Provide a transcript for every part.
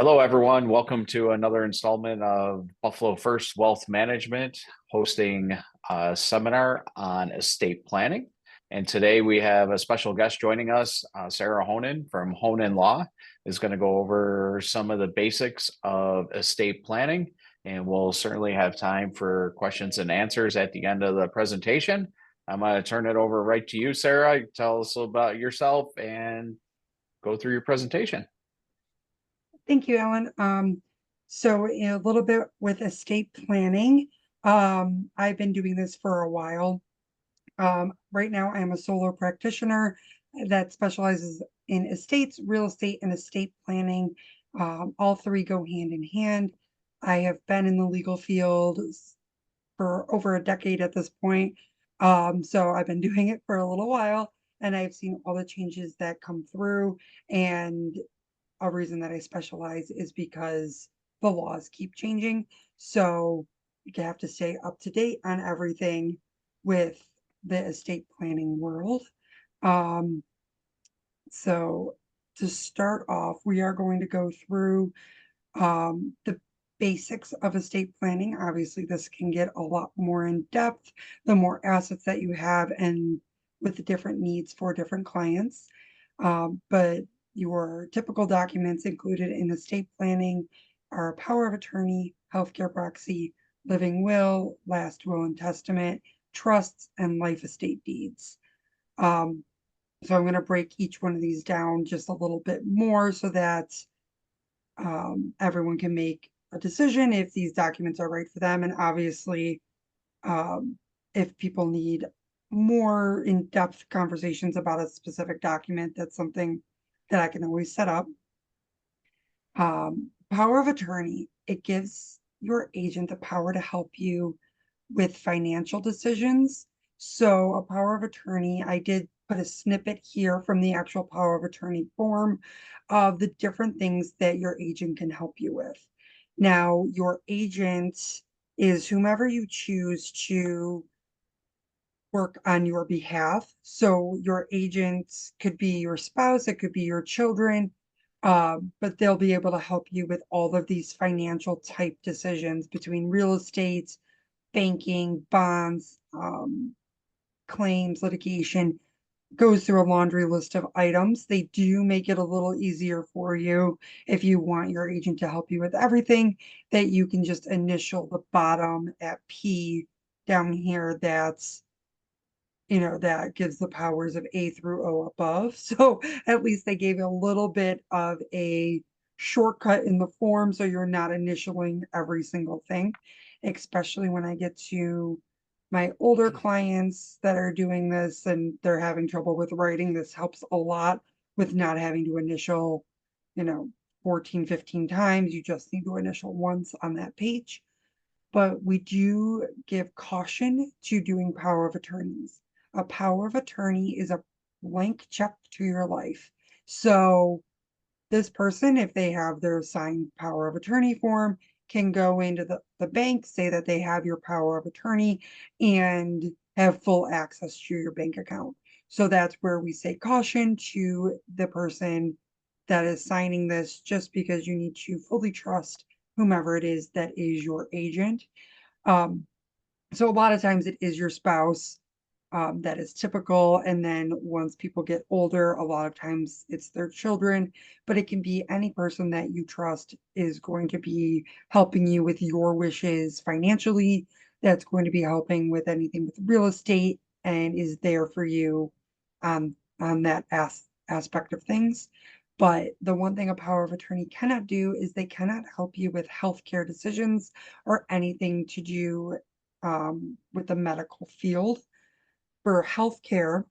Hello, everyone. Welcome to another installment of Buffalo First Wealth Management, hosting a seminar on estate planning. And today we have a special guest joining us, Sarah Honan from Honan Law, is going to go over some of the basics of estate planning. And we'll certainly have time for questions and answers at the end of the presentation. I'm going to turn it over right to you, Sarah. Tell us about yourself and go through your presentation. Thank you, Alan. So a little bit with estate planning. I've been doing this for a while. Right now, I'm a solo practitioner that specializes in estates, real estate, and estate planning. All three go hand in hand. I have been in the legal field for over a decade at this point. So I've been doing it for a little while, and I've seen all the changes that come through. And a reason that I specialize is because the laws keep changing. So you have to stay up to date on everything with the estate planning world. Um, so to start off, we are going to go through the basics of estate planning. Obviously, this can get a lot more in depth the more assets that you have and with the different needs for different clients. But your typical documents included in estate planning are power of attorney, healthcare proxy, living will, last will and testament, trusts, and life estate deeds. So I'm going to break each one of these down just a little bit more so that everyone can make a decision if these documents are right for them. And obviously, um, if people need more in-depth conversations about a specific document, that's something that I can always set up. Power of attorney, it gives your agent the power to help you with financial decisions. So a power of attorney, I did put a snippet here from the actual power of attorney form of the different things that your agent can help you with. Now, your agent is whomever you choose to work on your behalf. So your agent could be your spouse, it could be your children, but they'll be able to help you with all of these financial type decisions between real estate, banking, bonds, claims, litigation, goes through a laundry list of items. They do make it a little easier for you if you want your agent to help you with everything, that you can just initial the bottom at P down here. That's, that gives the powers of A through O above. So at least they gave a little bit of a shortcut in the form so you're not initialing every single thing, especially when I get to my older clients that are doing this and they're having trouble with writing. This helps a lot with not having to initial, you know, 14, 15 times. You just need to initial once on that page. But we do give caution to doing power of attorneys. A power of attorney is a blank check to your life. So this person, if they have their signed power of attorney form, can go into the bank, say that they have your power of attorney, and have full access to your bank account. So that's where we say caution to the person that is signing this, just because you need to fully trust whomever it is that is your agent. Um, so a lot of times it is your spouse, that is typical. And then once people get older, a lot of times it's their children, but it can be any person that you trust is going to be helping you with your wishes financially. That's going to be helping with anything with real estate and is there for you on that aspect of things. But the one thing a power of attorney cannot do is they cannot help you with healthcare decisions or anything to do with the medical field. For healthcare,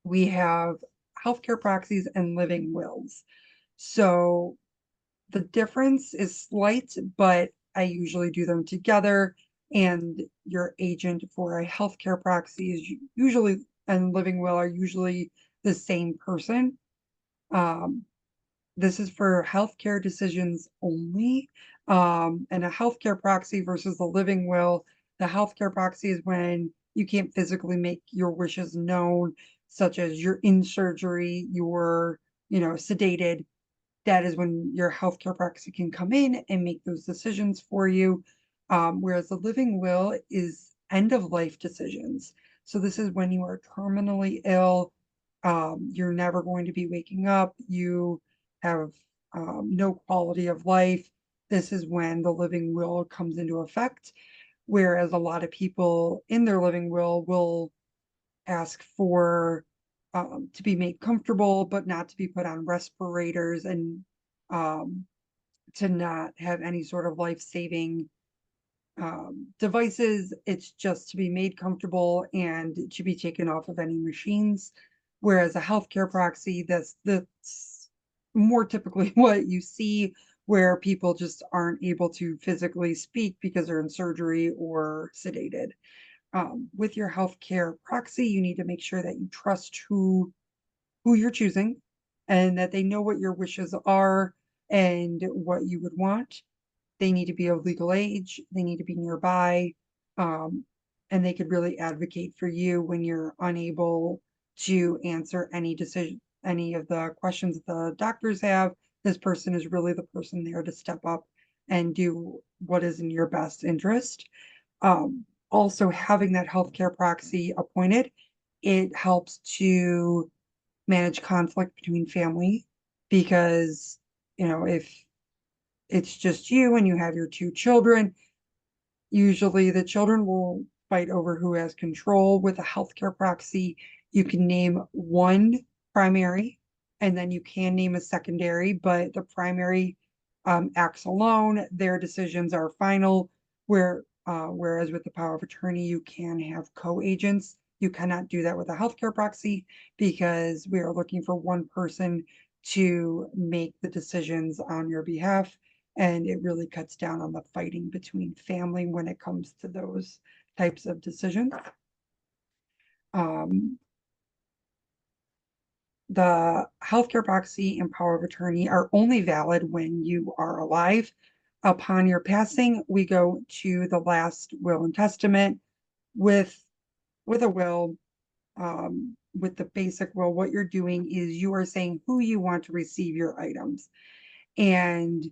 we have healthcare proxies and living wills. So the difference is slight, but I usually do them together. And your agent for a healthcare proxy is usually, and living will are usually the same person. This is for healthcare decisions only. And a healthcare proxy versus the living will. The healthcare proxy is when you can't physically make your wishes known, such as you're in surgery, you're, sedated. that is when your healthcare proxy can come in and make those decisions for you. Whereas the living will is end of life decisions. So this is when you are terminally ill. You're never going to be waking up. You have no quality of life. This is when the living will comes into effect. Whereas a lot of people in their living will ask for to be made comfortable, but not to be put on respirators and um, to not have any sort of life-saving devices. It's just to be made comfortable and to be taken off of any machines. Whereas a healthcare proxy, that's more typically what you see, where people just aren't able to physically speak because they're in surgery or sedated. With your healthcare proxy, you need to make sure that you trust who you're choosing and that they know what your wishes are and what you would want. They need to be of legal age, they need to be nearby, um, and they could really advocate for you when you're unable to answer any decision, any of the questions that the doctors have. This person is really the person there to step up and do what is in your best interest. Also, having that healthcare proxy appointed, it helps to manage conflict between family because, if it's just you and you have your two children, usually the children will fight over who has control. With a healthcare proxy, you can name one primary and then you can name a secondary, but the primary acts alone. Their decisions are final, whereas with the power of attorney, you can have co-agents. You cannot do that with a healthcare proxy because we are looking for one person to make the decisions on your behalf, and it really cuts down on the fighting between family when it comes to those types of decisions. Um, the healthcare proxy and power of attorney are only valid when you are alive. Upon your passing, we go to the last will and testament. With a will, with the basic will, what you're doing is you are saying who you want to receive your items. And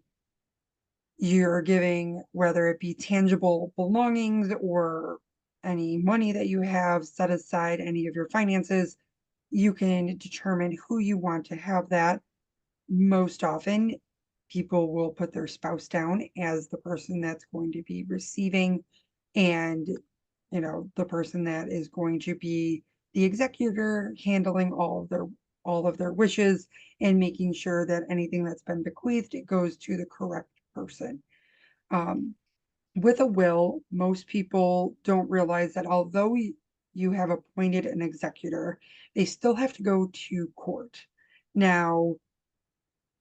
you're giving, whether it be tangible belongings or any money that you have set aside, any of your finances, you can determine who you want to have that. Most often, people will put their spouse down as the person that's going to be receiving, and the person that is going to be the executor, handling all of their wishes and making sure that anything that's been bequeathed, it goes to the correct person. Um, with a will, most people don't realize that although you have appointed an executor, they still have to go to court. Now,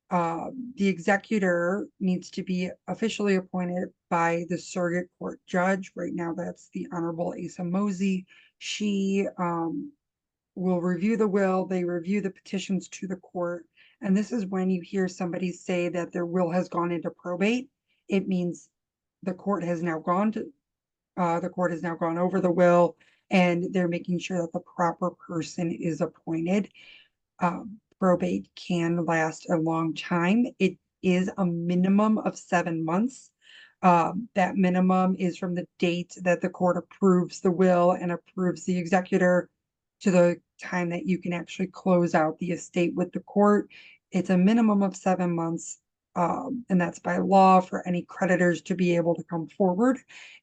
the executor needs to be officially appointed by the surrogate court judge. Right now, that's the Honorable Asa Mosey. She will review the will, they review the petitions to the court. And this is when you hear somebody say that their will has gone into probate. It means the court has now gone over the will, and they're making sure that the proper person is appointed. Probate can last a long time. It is a minimum of 7 months. That minimum is from the date that the court approves the will and approves the executor to the time that you can actually close out the estate with the court. It's a minimum of 7 months, and that's by law for any creditors to be able to come forward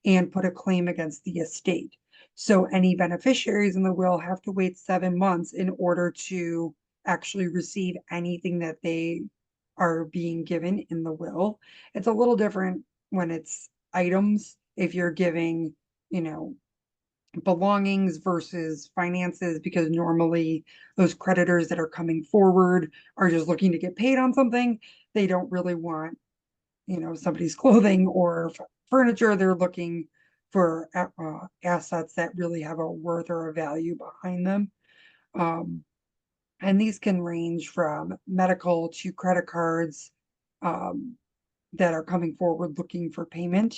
and put a claim against the estate. So any beneficiaries in the will have to wait 7 months in order to actually receive anything that they are being given in the will. It's a little different when it's items. If you're giving, belongings versus finances, because normally those creditors that are coming forward are just looking to get paid on something. They don't really want, somebody's clothing or furniture. They're looking for assets that really have a worth or a value behind them. And these can range from medical to credit cards that are coming forward looking for payment.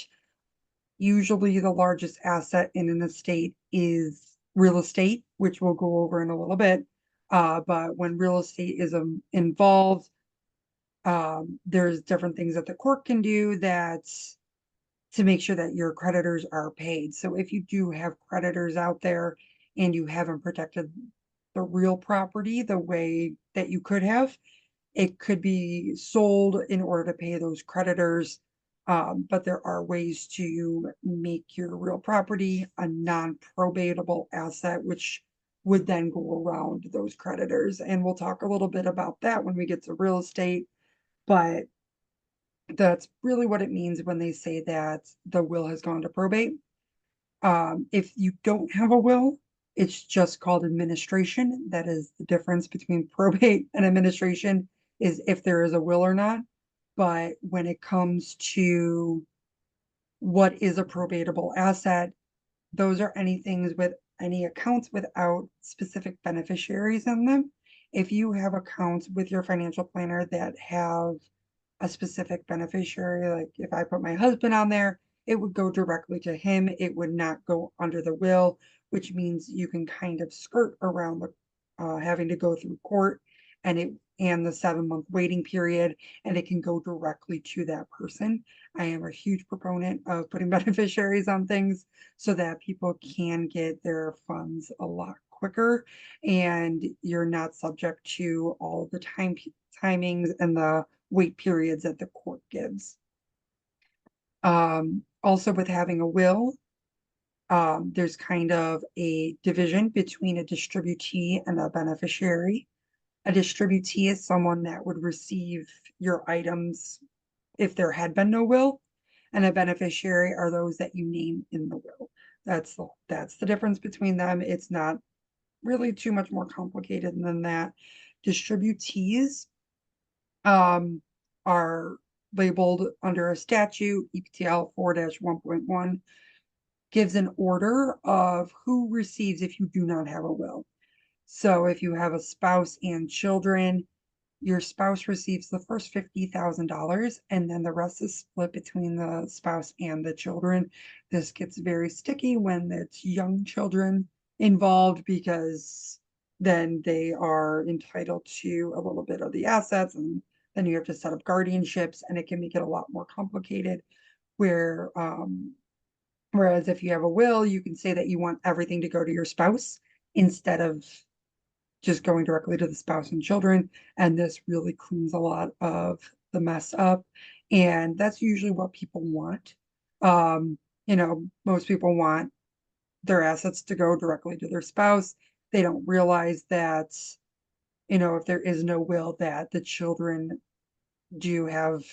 Usually the largest asset in an estate is real estate, which we'll go over in a little bit. But when real estate is involved, There's different things that the court can do that's to make sure that your creditors are paid. So if you do have creditors out there and you haven't protected the real property the way that you could have, it could be sold in order to pay those creditors. But there are ways to make your real property a non-probatable asset, which would then go around those creditors. And we'll talk a little bit about that when we get to real estate. But that's really what it means when they say that the will has gone to probate. If you don't have a will, it's just called administration. That is the difference between probate and administration, is if there is a will or not. But when it comes to what is a probatable asset, those are any things with any accounts without specific beneficiaries in them. If you have accounts with your financial planner that have a specific beneficiary, like if I put my husband on there, it would go directly to him. It would not go under the will, which means you can kind of skirt around the having to go through court and the 7-month waiting period, and it can go directly to that person. I am a huge proponent of putting beneficiaries on things so that people can get their funds a lot quicker, and you're not subject to all the timings and the wait periods that the court gives. Also with having a will, there's kind of a division between a distributee and a beneficiary. A distributee is someone that would receive your items if there had been no will, and a beneficiary are those that you name in the will. That's the difference between them. It's not really too much more complicated than that. Distributees are labeled under a statute, EPTL 4-1.1, gives an order of who receives if you do not have a will. So if you have a spouse and children, your spouse receives the first $50,000, and then the rest is split between the spouse and the children. This gets very sticky when it's young children involved, because then they are entitled to a little bit of the assets, and then you have to set up guardianships, and it can make it a lot more complicated. Whereas if you have a will, you can say that you want everything to go to your spouse instead of just going directly to the spouse and children. And this really cleans a lot of the mess up. And that's usually what people want. Most people want their assets to go directly to their spouse. They don't realize that, if there is no will, that the children do have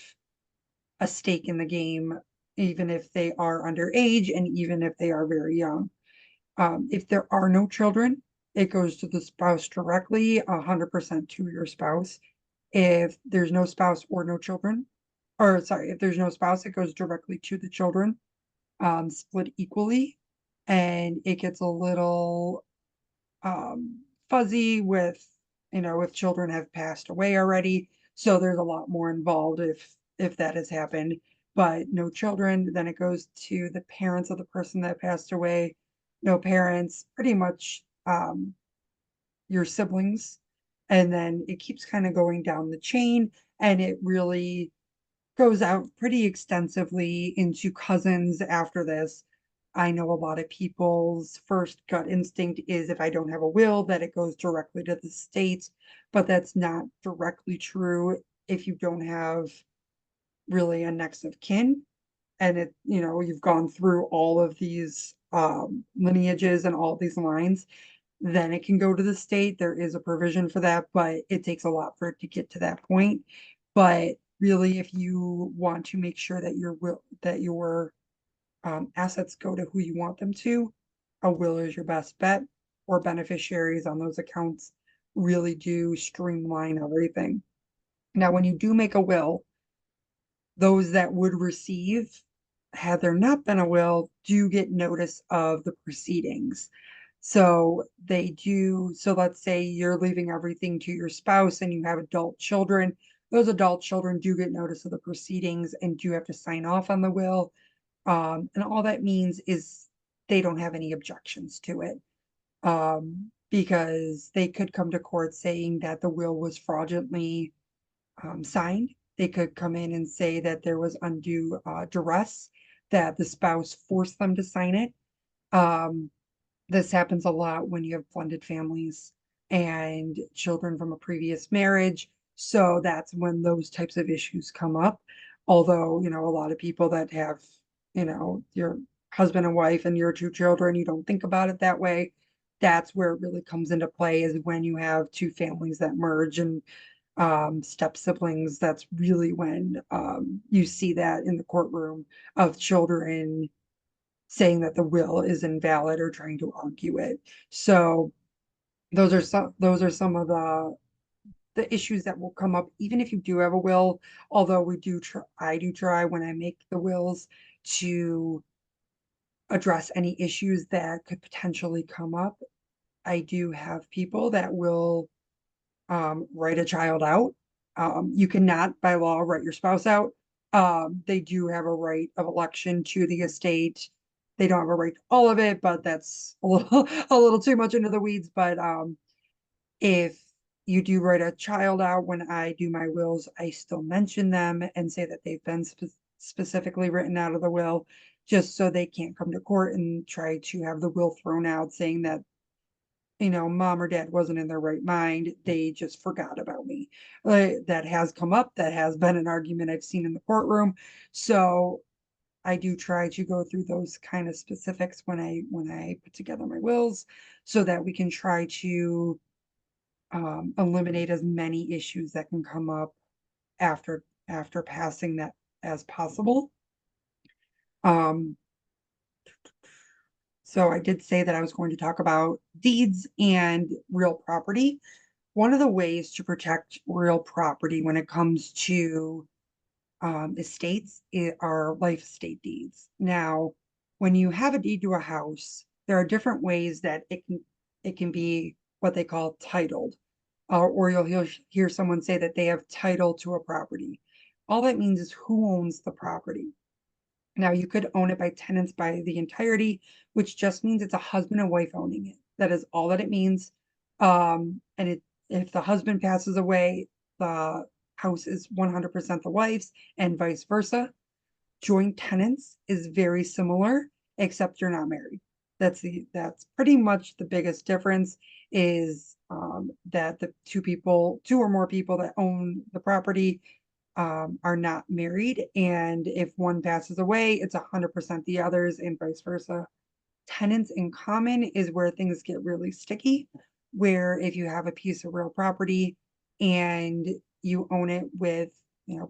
a stake in the game, even if they are underage and even if they are very young. If there are no children, it goes to the spouse directly, 100% to your spouse. If there's no spouse or no children, or sorry, if there's no spouse, it goes directly to the children, split equally. And it gets a little fuzzy with, if children have passed away already. So there's a lot more involved if that has happened. But no children, then it goes to the parents of the person that passed away. No parents, pretty much your siblings. And then it keeps kind of going down the chain, and it really goes out pretty extensively into cousins after this. I know a lot of people's first gut instinct is, if I don't have a will, that it goes directly to the state, but that's not directly true if you don't have really a next of kin. And you've gone through all of these lineages and all these lines, then it can go to the state. There is a provision for that, but it takes a lot for it to get to that point. But really, if you want to make sure that your assets go to who you want them to, a will is your best bet, or beneficiaries on those accounts really do streamline everything. Now, when you do make a will, those that would receive, had there not been a will, do get notice of the proceedings. So they do. So let's say you're leaving everything to your spouse and you have adult children. Those adult children do get notice of the proceedings and do have to sign off on the will. And all that means is they don't have any objections to it, because they could come to court saying that the will was fraudulently signed, They could come in and say that there was undue duress, that the spouse forced them to sign it. Um, this happens a lot when you have blended families and children from a previous marriage. So that's when those types of issues come up. Although, a lot of people that have, your husband and wife and your two children, you don't think about it that way. That's where it really comes into play, is when you have two families that merge and step siblings. That's really when you see that in the courtroom of children saying that the will is invalid or trying to argue it. So those are some of the issues that will come up even if you do have a will. Although I do try when I make the wills to address any issues that could potentially come up. I do have people that will write a child out. You cannot by law write your spouse out. They do have a right of election to the estate. They don't have a right to all of it, but that's a little a little too much into the weeds. But if you do write a child out, when I do my wills, I still mention them and say that they've been specifically written out of the will, just so they can't come to court and try to have the will thrown out saying that mom or dad wasn't in their right mind. They just forgot about me. That has come up. That has been an argument I've seen in the courtroom. So I do try to go through those kind of specifics when I put together my wills, so that we can try to eliminate as many issues that can come up after passing that as possible. Um, so I did say that I was going to talk about deeds and real property. One of the ways to protect real property when it comes to estates are life estate deeds. Now, when you have a deed to a house, there are different ways that it can be what they call titled, or you'll hear someone say that they have title to a property. All that means is who owns the property. Now, you could own it by tenants by the entirety, which just means it's a husband and wife owning it. That is all that it means. And if the husband passes away, the house is 100% the wife's, and vice versa. Joint tenants is very similar, except you're not married. That's pretty much the biggest difference, is that the two or more people that own the property are not married, and if one passes away, it's 100% the others, and vice versa. Tenants in common is where things get really sticky, where if you have a piece of real property and you own it with,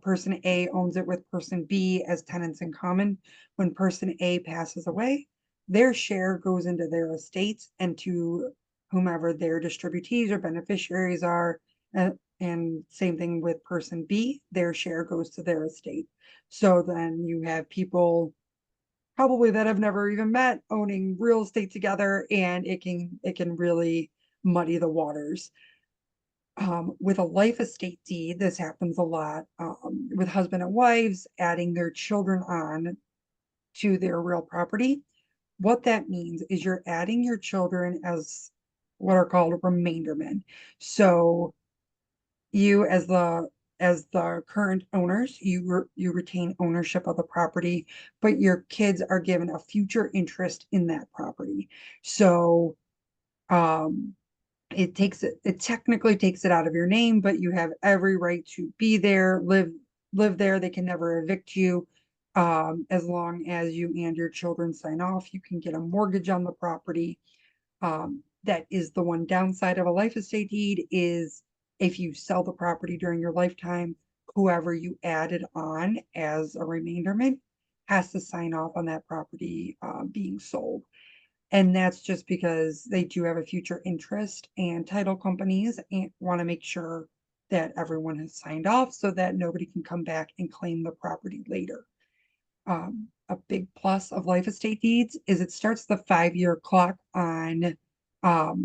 person A owns it with person B as tenants in common. When person A passes away, their share goes into their estate and to whomever their distributees or beneficiaries are. And same thing with person B, their share goes to their estate. So then you have people probably that have never even met owning real estate together, and it can really muddy the waters. With a life estate deed, this happens a lot, with husband and wives adding their children on to their real property. What that means is you're adding your children as what are called remaindermen. So you, as the current owners, you retain ownership of the property, but your kids are given a future interest in that property. So um it technically takes it out of your name, but you have every right to be there, live there. They can never evict you. As long as you and your children sign off, you can get a mortgage on the property. That is the one downside of a life estate deed, is if you sell the property during your lifetime, whoever you added on as a remainderment has to sign off on that property being sold. And that's just because they do have a future interest, and title companies want to make sure that everyone has signed off so that nobody can come back and claim the property later. A big plus of life estate deeds is it starts the 5-year clock on the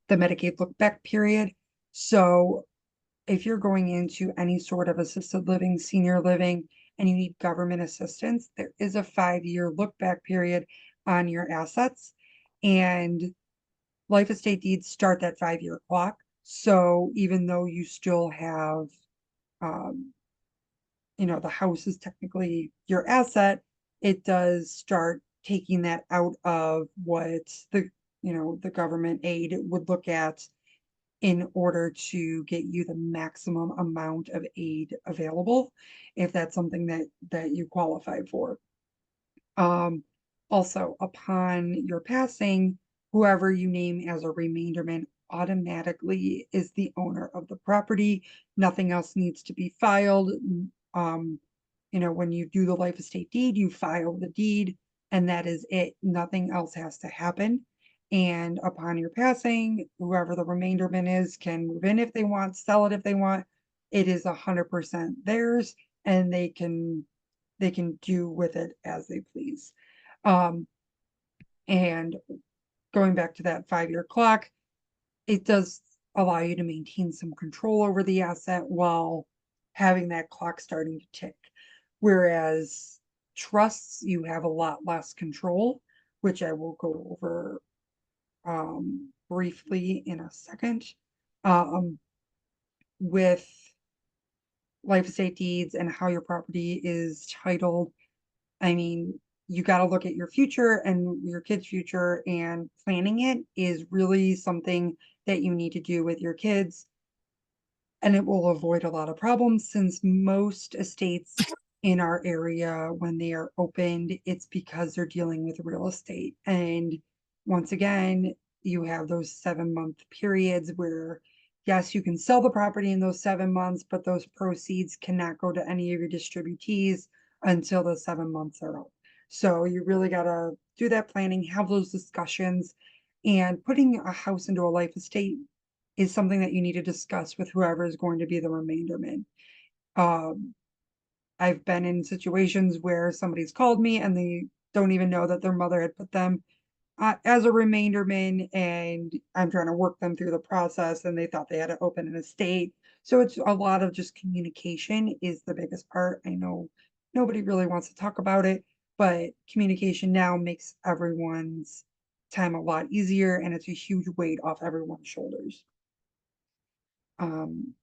Medicaid look back period. So if you're going into any sort of assisted living, senior living, and you need government assistance, there is a 5-year look back period on your assets. And life estate deeds start that 5-year clock. So even though you still have the house is technically your asset, it does start taking that out of what the government aid would look at in order to get you the maximum amount of aid available, if that's something that you qualify for. Also, upon your passing, whoever you name as a remainderman automatically is the owner of the property. Nothing else needs to be filed. Um, when you do the life estate deed, you file the deed, and that is it. Nothing else has to happen. And upon your passing, whoever the remainderman is can move in if they want, sell it if they want. It is 100% theirs, and they can do with it as they please. Um, and going back to that 5-year clock, it does allow you to maintain some control over the asset while having that clock starting to tick. Whereas trusts, you have a lot less control, which I will go over briefly in a second. With life estate deeds and how your property is titled, I mean, you got to look at your future and your kids' future, and planning it is really something that you need to do with your kids. And it will avoid a lot of problems, since most estates in our area, when they are opened, it's because they're dealing with real estate. And once again, you have those 7-month periods where, yes, you can sell the property in those 7 months, but those proceeds cannot go to any of your distributees until the 7 months are up. So you really got to do that planning, have those discussions, and putting a house into a life estate is something that you need to discuss with whoever is going to be the remainderman. Um, I've been in situations where somebody's called me and they don't even know that their mother had put them as a remainderman, and I'm trying to work them through the process, and they thought they had to open an estate. So it's a lot of just communication is the biggest part. I know nobody really wants to talk about it, but communication now makes everyone's time a lot easier, and it's a huge weight off everyone's shoulders. um,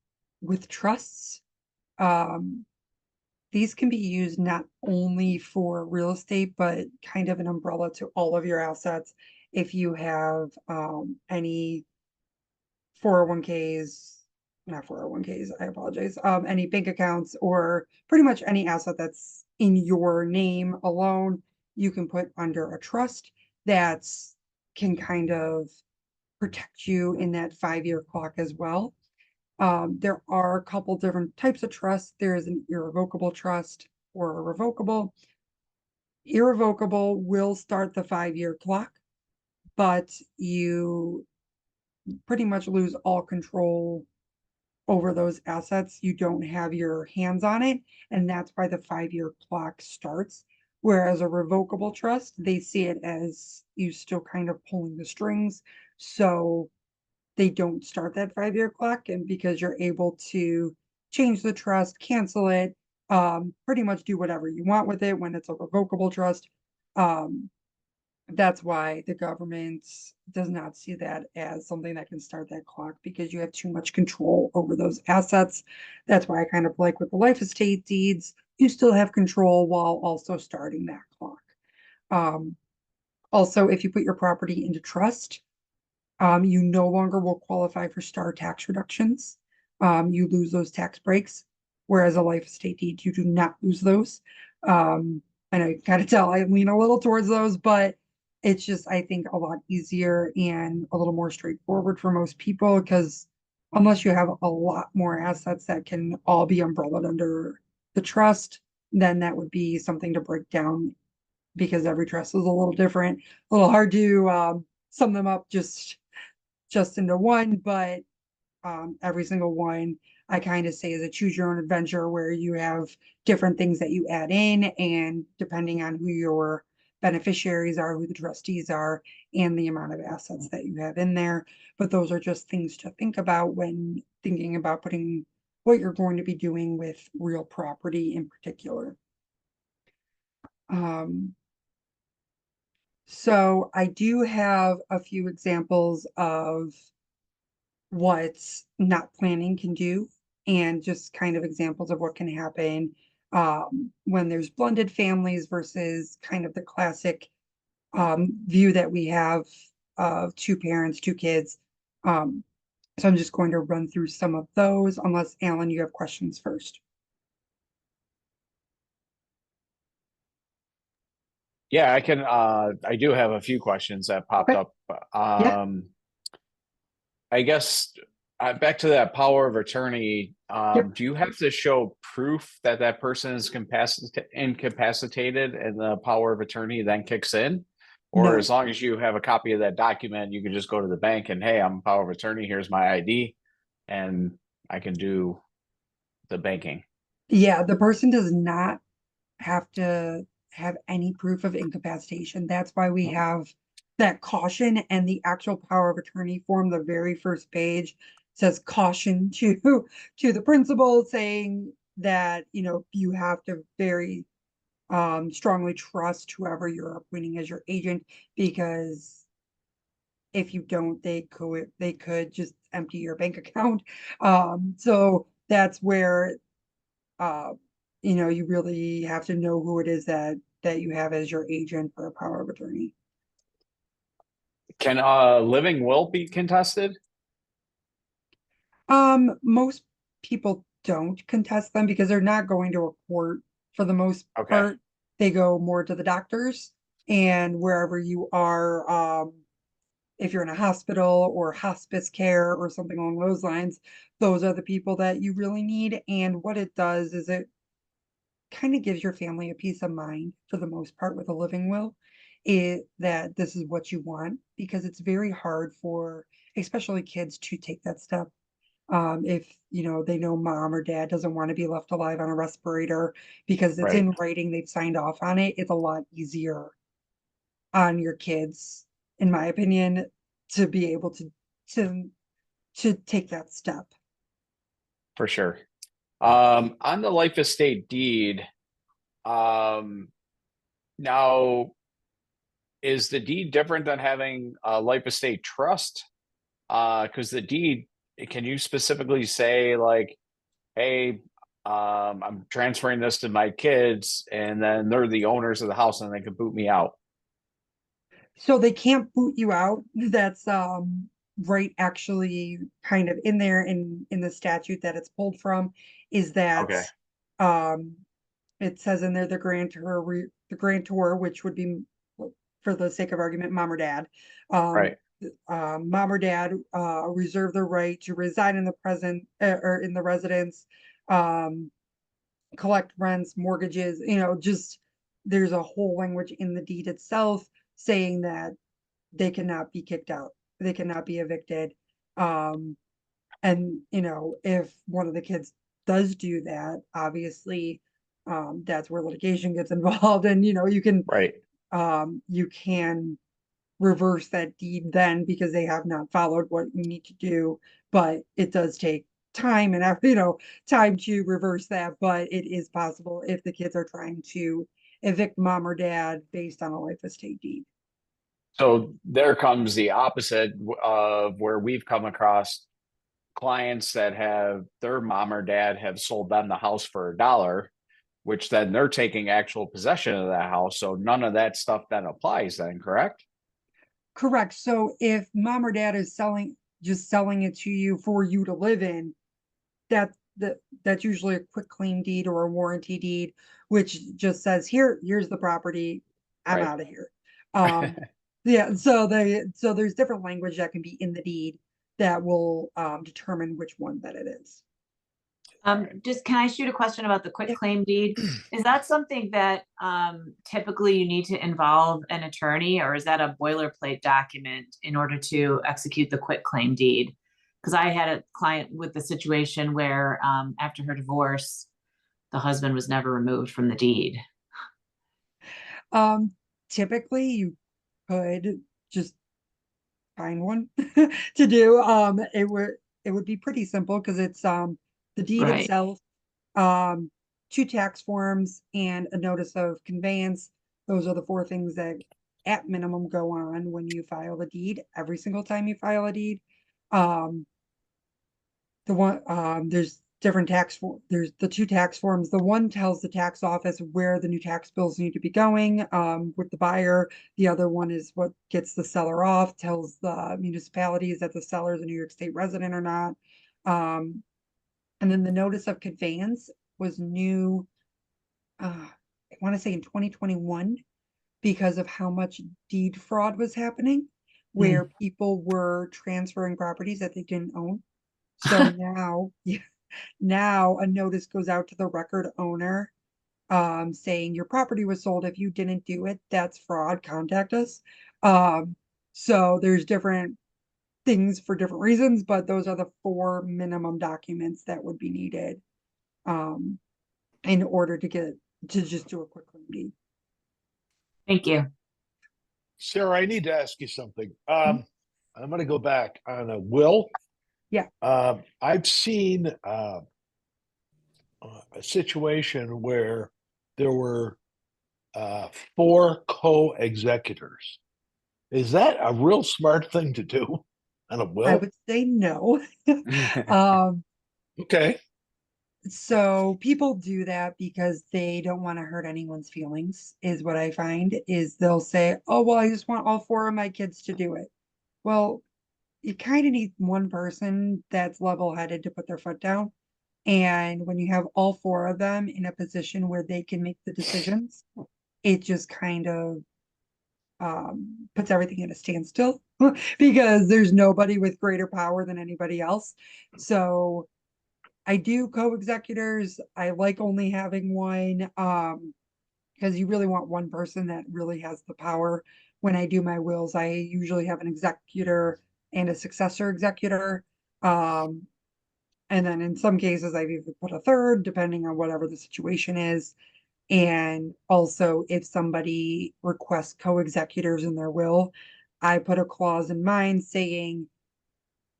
with trusts. Um, these can be used not only for real estate, but kind of an umbrella to all of your assets. If you have any 401ks, not 401ks, I apologize, any bank accounts, or pretty much any asset that's in your name alone, you can put under a trust that can kind of protect you in that 5-year clock as well. There are a couple different types of trust. There is an irrevocable trust or a revocable. Irrevocable will start the 5-year clock, but you pretty much lose all control over those assets. You don't have your hands on it, and that's why the 5-year clock starts. Whereas a revocable trust, they see it as you still kind of pulling the strings. So they don't start that 5-year clock, and because you're able to change the trust, cancel it, pretty much do whatever you want with it when it's a revocable trust. Um, that's why the government does not see that as something that can start that clock, because you have too much control over those assets. That's why I kind of like with the life estate deeds, you still have control while also starting that clock. Um, Also, if you put your property into trust, you no longer will qualify for star tax reductions. You lose those tax breaks, whereas a life estate deed, you do not lose those. I know you can kind of tell I lean a little towards those, but it's just, I think, a lot easier and a little more straightforward for most people, because unless you have a lot more assets that can all be umbrellaed under the trust, then that would be something to break down, because every trust is a little different, a little hard to sum them up just into one, but every single one I kind of say is a choose your own adventure, where you have different things that you add in, and depending on who your beneficiaries are, who the trustees are, and the amount of assets that you have in there. But those are just things to think about when thinking about putting what you're going to be doing with real property in particular. Um, so I do have a few examples of what not planning can do, and just kind of examples of what can happen when there's blended families versus kind of the classic view that we have of two parents, two kids. So I'm just going to run through some of those, unless Alan, you have questions first. Yeah, I can, I do have a few questions that popped Okay. up. Yeah. I guess back to that power of attorney, Yep. do you have to show proof that that person is incapacitated and the power of attorney then kicks in? Or No. as long as you have a copy of that document, you can just go to the bank and, hey, I'm a power of attorney, here's my ID, and I can do the banking. Yeah, the person does not have to have any proof of incapacitation. That's why we Oh, have that caution, and the actual power of attorney form, the very first page says caution to the principal, saying that, you know, you have to very strongly trust whoever you're appointing as your agent, because if you don't, they could just empty your bank account. So that's where uh, you know, you really have to know who it is that you have as your agent for a power of attorney. can a living will be contested? Most people don't contest them because they're not going to a court for the most Okay, part. They go more to the doctors and wherever you are, if you're in a hospital or hospice care or something along those lines, those are the people that you really need. And what it does is it kind of gives your family a peace of mind for the most part with a living will, that this is what you want, because it's very hard for especially kids to take that step. If you know they know mom or dad doesn't want to be left alive on a respirator because it's right, in writing, they've signed off on it, it's a lot easier on your kids, in my opinion, to be able to to take that step. for sure. On the life estate deed, um, now is the deed different than having a life estate trust? Because the deed, can you specifically say like, hey, I'm transferring this to my kids, and then they're the owners of the house, and they can boot me out. So they can't boot you out. That's right, actually kind of in there in the statute that it's pulled from, is that Okay, um it says in there the grantor, which would be, for the sake of argument, mom or dad. Um right, Mom or dad reserve the right to reside in the present or in the residence, um collect rents, mortgages, you know, just there's a whole language in the deed itself saying that they cannot be kicked out. They cannot be evicted. Um, and you know, if one of the kids does do that, obviously, that's where litigation gets involved. And you know, right, you can reverse that deed then because they have not followed what you need to do. But it does take time and you know, time to reverse that. But it is possible if the kids are trying to evict mom or dad based on a life estate deed. so there comes the opposite of where we've come across clients that have their mom or dad have sold them the house for $1, which then they're taking actual possession of that house. So none of that stuff then applies then, correct? Correct. So if mom or dad is just selling it to you for you to live in, that's usually a quick claim deed or a warranty deed, which just says, here's the property, I'm Right. out of here. Um, yeah, so there's different language that can be in the deed that will determine which one that it is. All right. Just can I shoot a question about the Yeah. quitclaim deed? Is that something that typically you need to involve an attorney, or is that a boilerplate document in order to execute the quitclaim deed? Because I had a client with the situation where after her divorce, the husband was never removed from the deed. Um, Typically you could just find one to do. It would be pretty simple because it's the deed Right. itself, um, two tax forms and a notice of conveyance. Those are the four things that at minimum go on when you file a deed, every single time you file a deed. Um, there's different there's the two tax forms. The one tells the tax office where the new tax bills need to be going with the buyer. The other one is what gets the seller off, tells the municipalities that the seller is a New York State resident or not. And then the notice of conveyance was new, I want to say in 2021, because of how much deed fraud was happening, where people were transferring properties that they didn't own. So now, yeah, now a notice goes out to the record owner saying your property was sold. If you didn't do it, that's fraud. Contact us. So there's different things for different reasons, but those are the 4 minimum documents that would be needed in order to just do a quick claim deed. Thank you. Sarah, I need to ask you something. I'm going to go back on a will. Yeah. I've seen a situation where there were 4 co-executors. Is that a real smart thing to do on a I will? would say no. Okay. So people do that because they don't want to hurt anyone's feelings, is what I find, is they'll say, oh, well, I just want all 4 of my kids to do it. Well, you kind of need one person that's level-headed to put their foot down. And when you have all 4 of them in a position where they can make the decisions, it just kind of puts everything at a standstill because there's nobody with greater power than anybody else. So I do co-executors. I like only having one because you really want one person that really has the power. When I do my wills, I usually have an executor and a successor executor. And then in some cases, I've even put a third, depending on whatever the situation is. And also, if somebody requests co-executors in their will, I put a clause in mine saying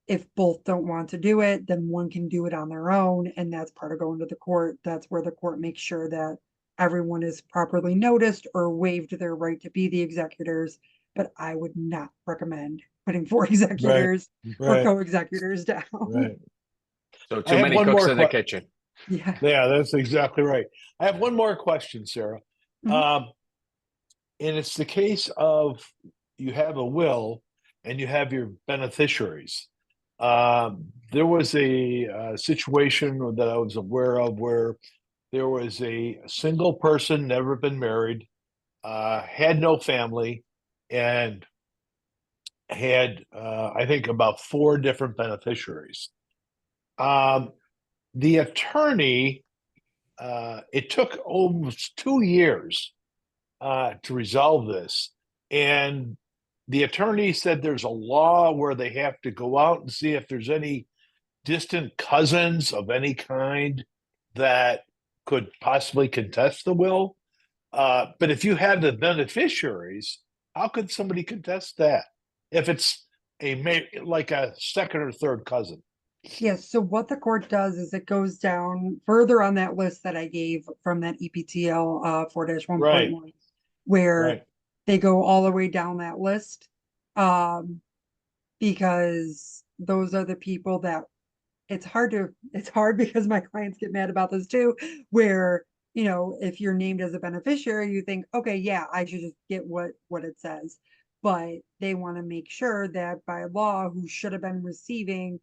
if both don't want to do it, then one can do it on their own. And that's part of going to the court. That's where the court makes sure that everyone is properly noticed or waived their right to be the executors. But I would not recommend putting 4 executors or Right. co-executors down. Right. So I too have many one cooks more in the kitchen. Yeah. Yeah, that's exactly right. I have one more question, Sarah. Mhm. And it's the case of you have a will and you have your beneficiaries. There was a situation that I was aware of where there was a single person, never been married, had no family, and had, I think, about 4 different beneficiaries. The attorney, it took almost 2 years to resolve this. And the attorney said there's a law where they have to go out and see if there's any distant cousins of any kind that could possibly contest the will. But if you have the beneficiaries, how could somebody contest that if it's like a second or third cousin? Yes, so what the court does is it goes down further on that list that I gave from that EPTL 4-1.1, Right. where Right. they go all the way down that list. Because those are the people that it's hard because my clients get mad about this too, where, if you're named as a beneficiary, you think, okay, yeah, I should just get what it says. But they want to make sure that by law, who should have been receiving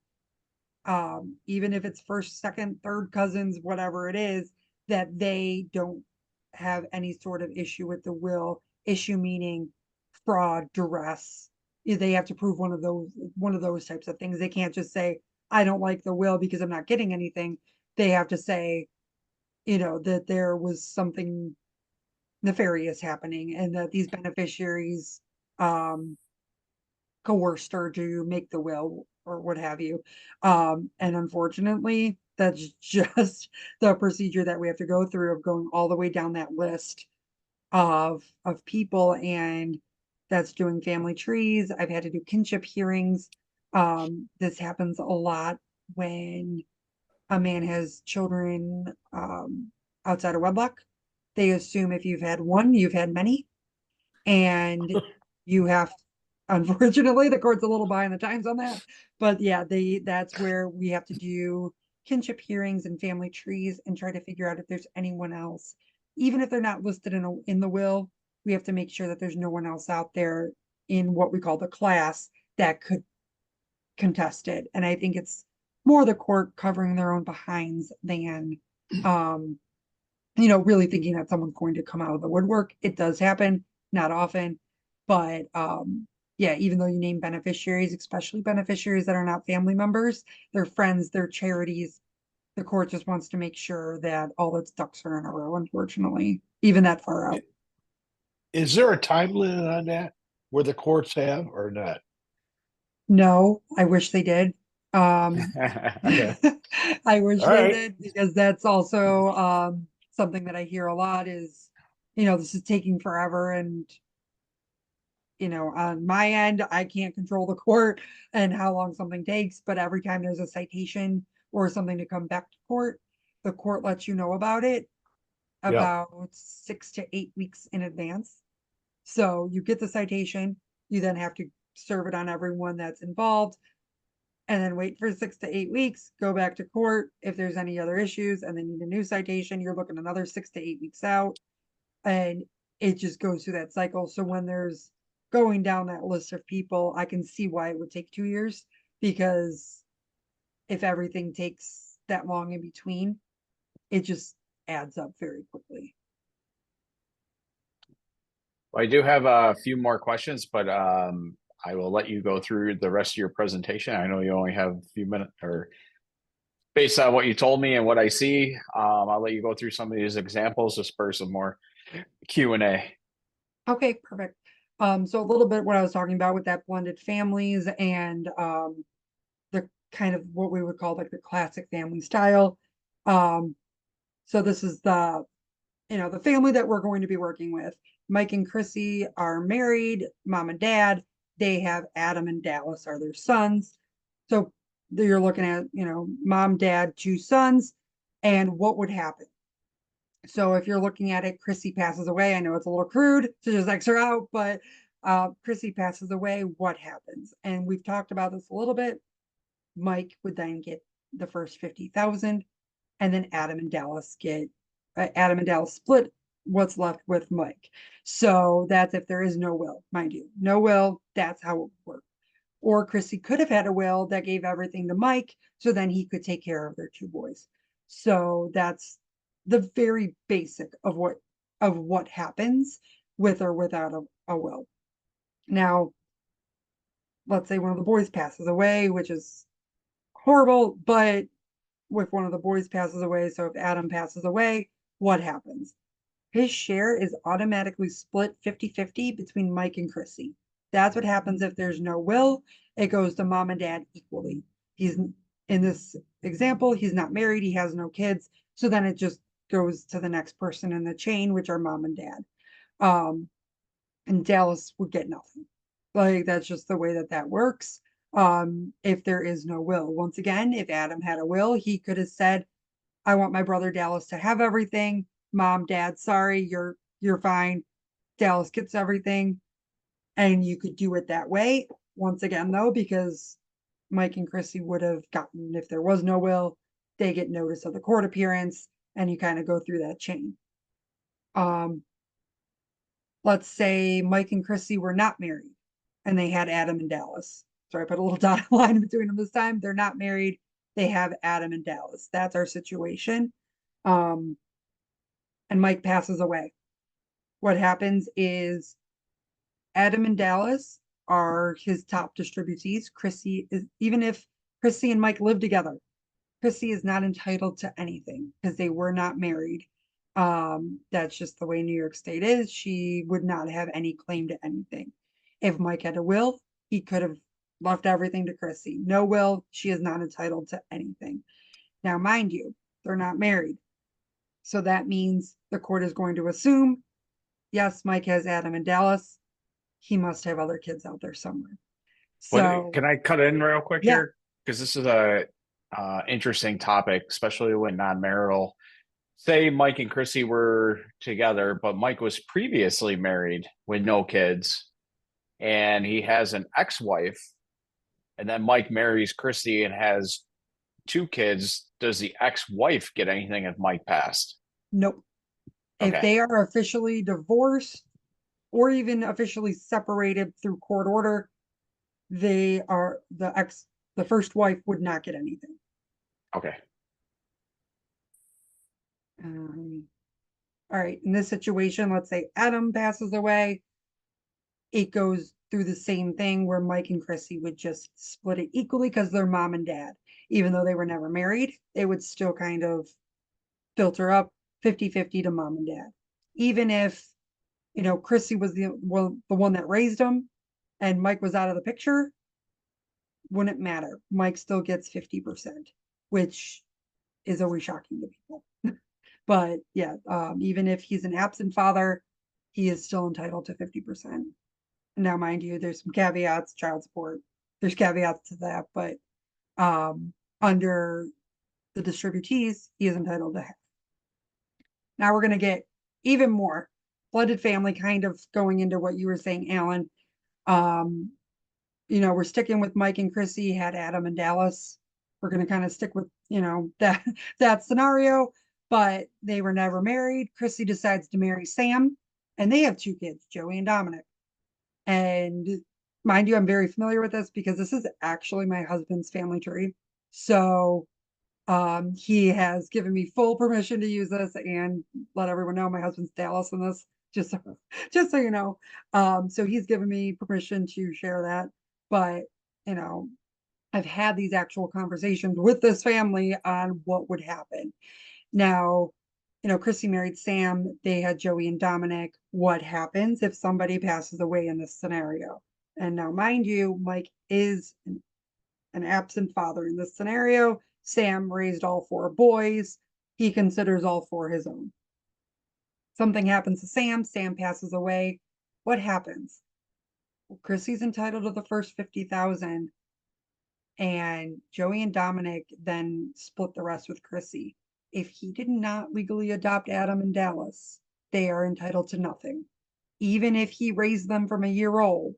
even if it's first, second, third cousins, whatever it is, that they don't have any sort of issue with the will. Issue meaning fraud, duress. They have to prove one of those types of things. They can't just say, I don't like the will because I'm not getting anything. They have to say, that there was something nefarious happening and that these beneficiaries coerced her to make the will or what have you. And unfortunately, that's just the procedure that we have to go through of going all the way down that list of people, and that's doing family trees. I've had to do kinship hearings. This happens a lot when a man has children outside of wedlock. They assume if you've had one, you've had many, and you have, unfortunately, the court's a little behind the times on that. But yeah, that's where we have to do kinship hearings and family trees and try to figure out if there's anyone else. Even if they're not listed in the will, we have to make sure that there's no one else out there in what we call the class that could contest it. And I think it's more the court covering their own behinds than, really thinking that someone's going to come out of the woodwork. It does happen, not often, but yeah, even though you name beneficiaries, especially beneficiaries that are not family members, their friends, their charities, the court just wants to make sure that all its ducks are in a row, unfortunately, even that far out. Is there a time limit on that where the courts have or not? No, I wish they did. Okay. I wish All they right. did, because that's also something that I hear a lot is, this is taking forever, and on my end, I can't control the court and how long something takes, but every time there's a citation or something to come back to court, the court lets you know about it Yeah. about 6 to 8 weeks in advance. So you get the citation, you then have to serve it on everyone that's involved, and then wait for 6 to 8 weeks, go back to court. If there's any other issues and they need a new citation, you're looking another 6 to 8 weeks out. And it just goes through that cycle. So when there's going down that list of people, I can see why it would take 2 years, because if everything takes that long in between, it just adds up very quickly. I do have a few more questions, but I will let you go through the rest of your presentation. I know you only have a few minutes, or based on what you told me and what I see, I'll let you go through some of these examples to spur some more Q&A. Okay, perfect. So a little bit what I was talking about with that blended families and the kind of what we would call like the classic family style. So this is the family that we're going to be working with. Mike and Chrissy are married, mom and dad. They have Adam and Dallas are their sons. So you're looking at, mom, dad, 2 sons, and what would happen. So if you're looking at it, Chrissy passes away. I know it's a little crude to just X her out, but Chrissy passes away, what happens? And we've talked about this a little bit. Mike would then get the first 50,000, and then Adam and Dallas split what's left with Mike. So that's if there is no will, mind you, no will, that's how it would work. Or Chrissy could have had a will that gave everything to Mike, so then he could take care of their 2 boys. So that's the very basic of what happens with or without a will. Now, let's say one of the boys passes away, which is horrible, but if one of the boys passes away, so if Adam passes away, what happens? His share is automatically split 50-50 between Mike and Chrissy. That's what happens if there's no will. It goes to mom and dad equally. He's in this example, he's not married, he has no kids. So then it just goes to the next person in the chain, which are mom and dad. And Dallas would get nothing. Like, that's just the way that works. If there is no will. Once again, if Adam had a will, he could have said, I want my brother Dallas to have everything. Mom, dad, sorry, you're fine. Dallas gets everything. And you could do it that way. Once again, though, because Mike and Chrissy would have gotten, if there was no will, they get notice of the court appearance, and you kind of go through that chain. Let's say Mike and Chrissy were not married and they had Adam and Dallas. So I put a little dotted line between them this time. They're not married. They have Adam and Dallas. That's our situation. And Mike passes away. What happens is Adam and Dallas are his top distributees. Chrissy is, even if Chrissy and Mike live together, Chrissy is not entitled to anything because they were not married. That's just the way New York State is. She would not have any claim to anything. If Mike had a will, he could have left everything to Chrissy. No will, she is not entitled to anything. Now, mind you, they're not married. So that means the court is going to assume, yes, Mike has Adam and Dallas. He must have other kids out there somewhere. So can I cut in real quick Yeah. here? Because this is a interesting topic, especially when non-marital. Say Mike and Chrissy were together, but Mike was previously married with no kids, and he has an ex-wife, and then Mike marries Chrissy and has 2 kids. does the ex-wife get anything if Mike passed? Nope. If Okay. they are officially divorced or even officially separated through court order, they are the first wife would not get anything. Okay. All right, in this situation, let's say Adam passes away, it goes through the same thing where Mike and Chrissy would just split it equally because they're mom and dad. Even though they were never married, it would still kind of filter up 50-50 to mom and dad. Even if, Chrissy was the one that raised them and Mike was out of the picture, wouldn't matter. Mike still gets 50%, which is always shocking to people. But yeah, even if he's an absent father, he is still entitled to 50%. Now, mind you, there's some caveats, child support. There's caveats to that, but under the distributees, he is entitled to half. Now we're going to get even more blended family, kind of going into what you were saying, Alan. We're sticking with Mike and Chrissy, had Adam and Dallas. We're going to kind of stick with, that scenario, but they were never married. Chrissy decides to marry Sam, and they have 2 kids, Joey and Dominic. And mind you, I'm very familiar with this because this is actually my husband's family tree. So he has given me full permission to use this and let everyone know my husband's Dallas in this, just so you know. So he's given me permission to share that. But, I've had these actual conversations with this family on what would happen. Now, Chrissy married Sam, they had Joey and Dominic. What happens if somebody passes away in this scenario? And now, mind you, Mike is an absent father in this scenario. Sam raised all 4 boys. He considers all 4 his own. Something happens to Sam, Sam passes away. What happens? Well, Chrissy's entitled to the first 50,000, and Joey and Dominic then split the rest with Chrissy. If he did not legally adopt Adam and Dallas, they are entitled to nothing. Even if he raised them from a year old,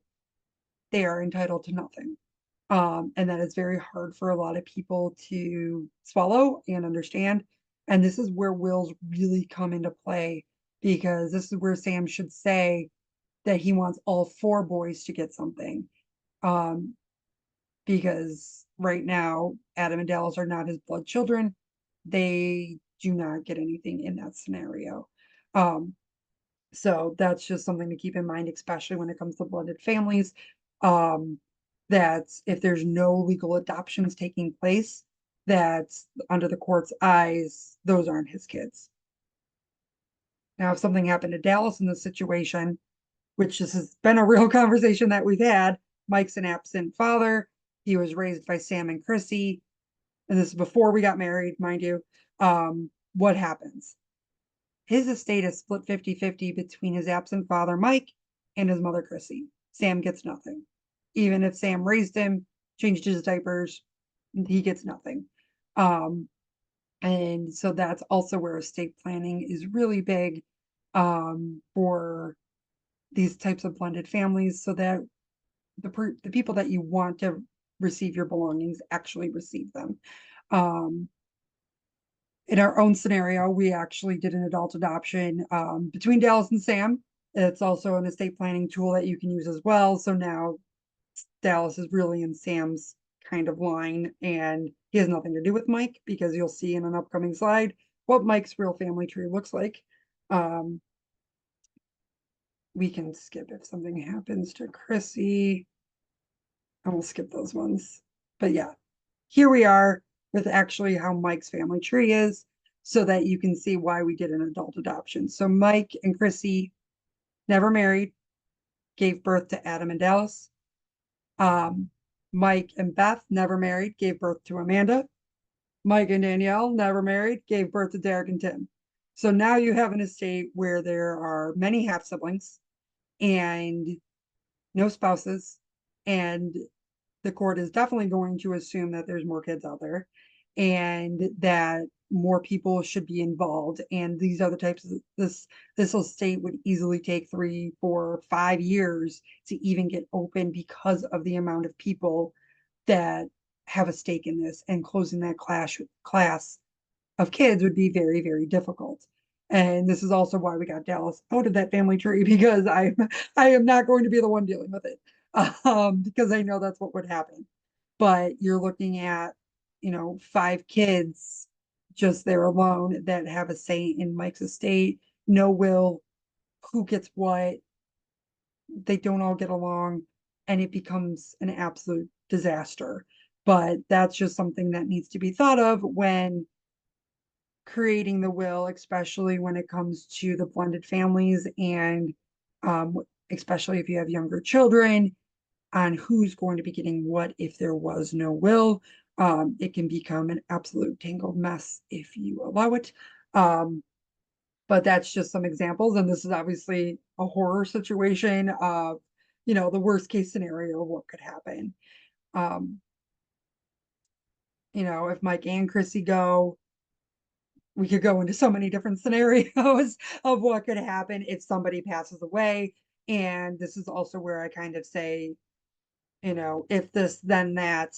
they are entitled to nothing. And that is very hard for a lot of people to swallow and understand. And this is where wills really come into play, because this is where Sam should say that he wants all 4 boys to get something. Because right now, Adam and Dallas are not his blood children. They do not get anything in that scenario. So that's just something to keep in mind, especially when it comes to blended families. That if there's no legal adoptions taking place, that's under the court's eyes, those aren't his kids. Now, if something happened to Dallas in this situation, which this has been a real conversation that we've had, Mike's an absent father. He was raised by Sam and Chrissy, and this is before we got married, mind you. What happens? His estate is split 50-50 between his absent father, Mike, and his mother, Chrissy. Sam gets nothing. Even if Sam raised him, changed his diapers, he gets nothing. And so that's also where estate planning is really big for these types of blended families, so that the people that you want to receive your belongings actually receive them. In our own scenario, we actually did an adult adoption between Dallas and Sam. It's also an estate planning tool that you can use as well. So now Dallas is really in Sam's kind of line, and he has nothing to do with Mike, because you'll see in an upcoming slide what Mike's real family tree looks like. We can skip if something happens to Chrissy. I will skip those ones. But yeah, here we are with actually how Mike's family tree is, so that you can see why we did an adult adoption. So Mike and Chrissy never married, gave birth to Adam and Dallas. Mike and Beth never married, gave birth to Amanda. Mike and Danielle never married, gave birth to Derek and Tim. So now you have an estate where there are many half siblings and no spouses, and the court is definitely going to assume that there's more kids out there and that more people should be involved. And these other types of this estate would easily take 3, 4, 5 years to even get open, because of the amount of people that have a stake in this, and closing that class of kids would be very, very difficult. And this is also why we got Dallas out of that family tree, because I am not going to be the one dealing with it, because I know that's what would happen. But you're looking at, 5 kids just there alone that have a say in Mike's estate, no will, who gets what, they don't all get along, and it becomes an absolute disaster. But that's just something that needs to be thought of when creating the will, especially when it comes to the blended families, and especially if you have younger children, on who's going to be getting what if there was no will. It can become an absolute tangled mess if you allow it. But that's just some examples, and this is obviously a horror situation of, the worst case scenario of what could happen. If Mike and Chrissy go, we could go into so many different scenarios of what could happen if somebody passes away. And this is also where I kind of say, if this, then that.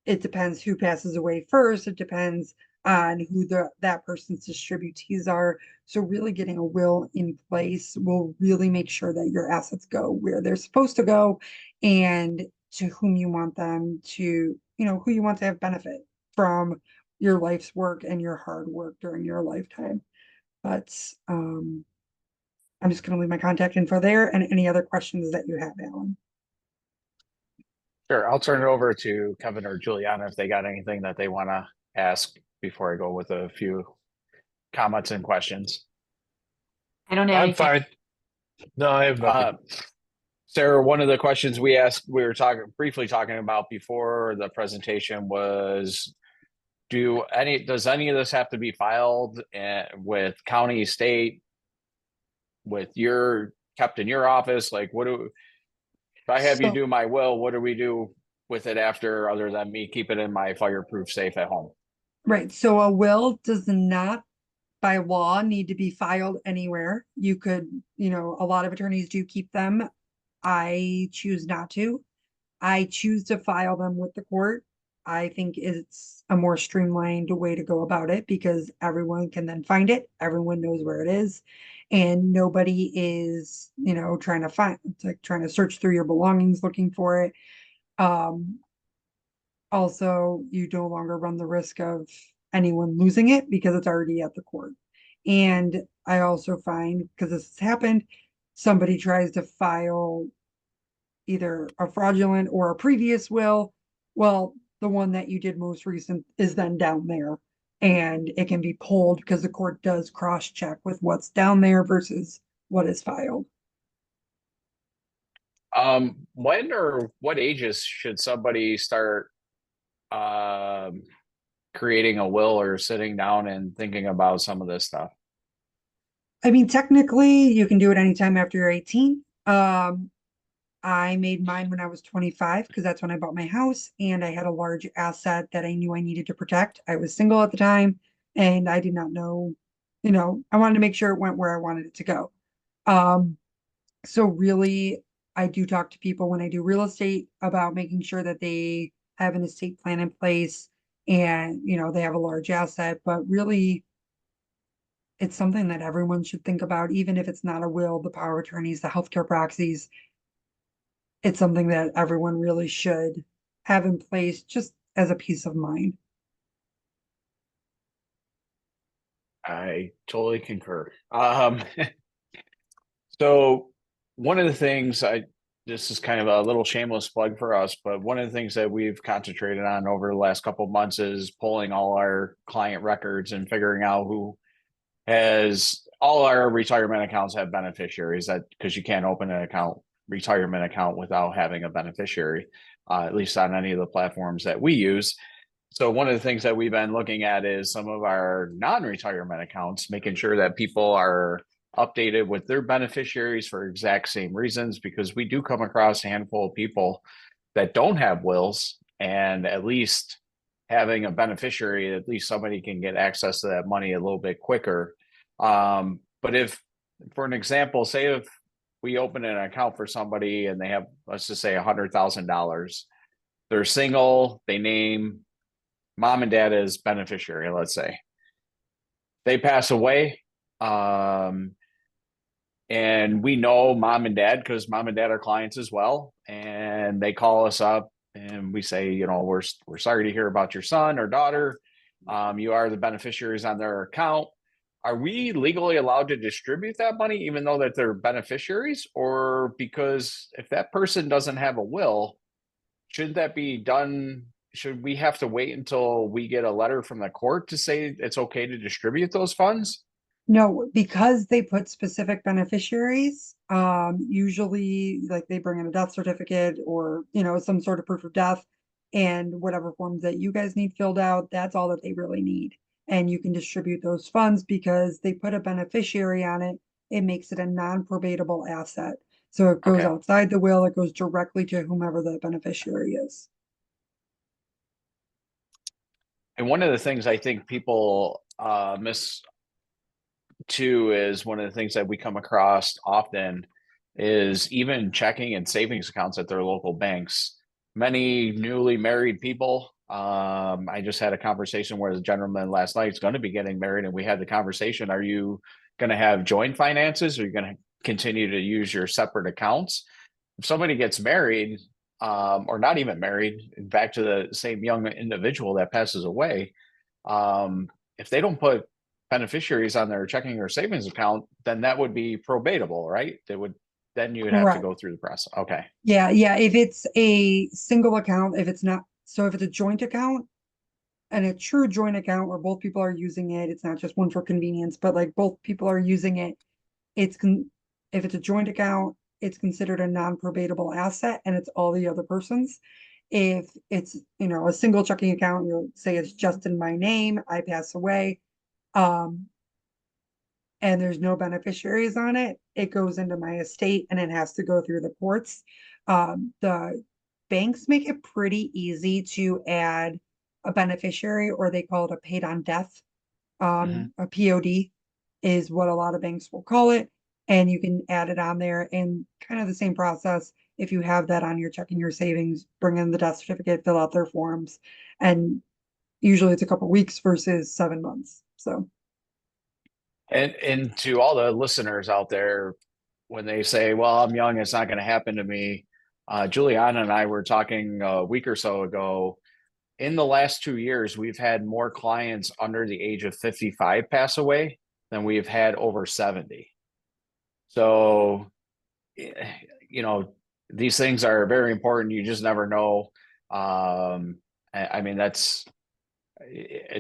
It depends who passes away first. It depends on who that person's distributees are. So really getting a will in place will really make sure that your assets go where they're supposed to go, and to whom you want them to, who you want to have benefit from your life's work and your hard work during your lifetime. But I'm just going to leave my contact info there, and any other questions that you have, Alan. Sure, I'll turn it over to Kevin or Juliana if they got anything that they want to ask before I go with a few comments and questions. I don't have I'm anything. fine. No, I have nothing. Sarah, one of the questions we were briefly talking about before the presentation was, does any of this have to be filed with county, state, kept in your office? Like, if I have you do my will, what do we do with it after, other than me keep it in my fireproof safe at home? Right. So a will does not, by law, need to be filed anywhere. You could, a lot of attorneys do keep them. I choose not to. I choose to file them with the court. I think it's a more streamlined way to go about it, because everyone can then find it. Everyone knows where it is. And nobody is, trying to search through your belongings looking for it. Also, you no longer run the risk of anyone losing it because it's already at the court. And I also find, because this has happened, somebody tries to file either a fraudulent or a previous will. Well, the one that you did most recent is then down there, and it can be pulled because the court does cross-check with what's down there versus what is filed. When or what ages should somebody start creating a will or sitting down and thinking about some of this stuff? I mean, technically, you can do it anytime after you're 18. I made mine when I was 25, because that's when I bought my house, and I had a large asset that I knew I needed to protect. I was single at the time, and I did not know, I wanted to make sure it went where I wanted it to go. So really, I do talk to people when I do real estate about making sure that they have an estate plan in place, and, they have a large asset. But really, it's something that everyone should think about, even if it's not a will, the power of attorneys, the healthcare proxies. It's something that everyone really should have in place, just as a peace of mind. I totally concur. So one of the things this is kind of a little shameless plug for us, but one of the things that we've concentrated on over the last couple of months is pulling all our client records and figuring out who has. All our retirement accounts have beneficiaries, that because you can't open an retirement account without having a beneficiary, at least on any of the platforms that we use. So one of the things that we've been looking at is some of our non-retirement accounts, making sure that people are updated with their beneficiaries for exact same reasons, because we do come across a handful of people that don't have wills, and at least having a beneficiary, at least somebody can get access to that money a little bit quicker. But if, for an example, say if we open an account for somebody and they have, let's just say $100,000, they're single, they name mom and dad as beneficiary, let's say. They pass away. And we know mom and dad because mom and dad are clients as well. And they call us up and we say, you know, we're sorry to hear about your son or daughter. You are the beneficiaries on their account. Are we legally allowed to distribute that money even though that they're beneficiaries? Or because if that person doesn't have a will, shouldn't that be done? Should we have to wait until we get a letter from the court to say it's okay to distribute those funds? No, because they put specific beneficiaries, usually like they bring in a death certificate or, you know, some sort of proof of death and whatever forms that you guys need filled out, that's all that they really need. And you can distribute those funds because they put a beneficiary on it. It makes it a non-probatable asset. So it goes Okay. outside the will, it goes directly to whomever the beneficiary is. And one of the things I think people miss too is one of the things that we come across often is even checking and savings accounts at their local banks. Many newly married people. I just had a conversation where the gentleman last night is going to be getting married, and we had the conversation: are you going to have joint finances, or are you going to continue to use your separate accounts? If somebody gets married, or not even married, back to the same young individual that passes away, if they don't put beneficiaries on their checking or savings account, then that would be probatable, right? They would, then you would have to Correct. go through the process. Okay. Yeah, yeah. If it's a single account, if it's not, so if it's a joint account and a true joint account where both people are using it, it's not just one for convenience, but like both people are using it, if it's a joint account, it's considered a non-probatable asset and it's all the other person's. If it's, you know, a single checking account, you'll say it's just in my name, I pass away, and there's no beneficiaries on it, it goes into my estate and it has to go through the courts. The banks make it pretty easy to add a beneficiary, or they call it a paid on death. A POD is what a lot of banks will call it. And you can add it on there and kind of the same process. If you have that on your checking your savings, bring in the death certificate, fill out their forms. And usually it's a couple weeks versus 7 months. So And to all the listeners out there, when they say, well, I'm young, it's not going to happen to me. Juliana and I were talking a week or so ago. In the last 2 years, we've had more clients under the age of 55 pass away than we've had over 70. So, you know, these things are very important. You just never know. I mean, it's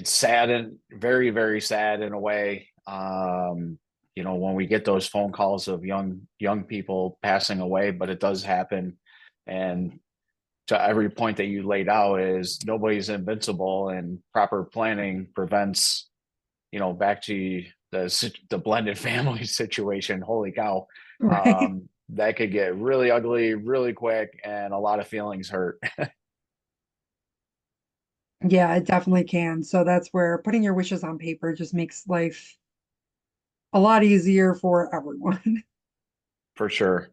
sad and very, very sad in a way. You know, when we get those phone calls of young people passing away, but it does happen. And to every point that you laid out is nobody's invincible, and proper planning prevents, you know, back to the blended family situation. Holy cow. right. That could get really ugly really quick, and a lot of feelings hurt. Yeah, it definitely can. So that's where putting your wishes on paper just makes life a lot easier for everyone. For sure.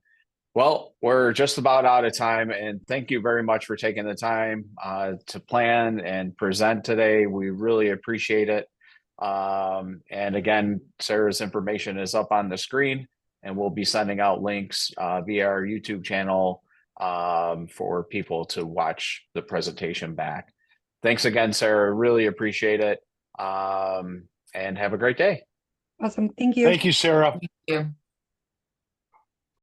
Well, we're just about out of time, and thank you very much for taking the time to plan and present today. We really appreciate it. And again, Sarah's information is up on the screen, and we'll be sending out links via our YouTube channel for people to watch the presentation back. Thanks again, Sarah. Really appreciate it. And have a great day. Awesome. Thank you. Thank you, Sarah. Thank you.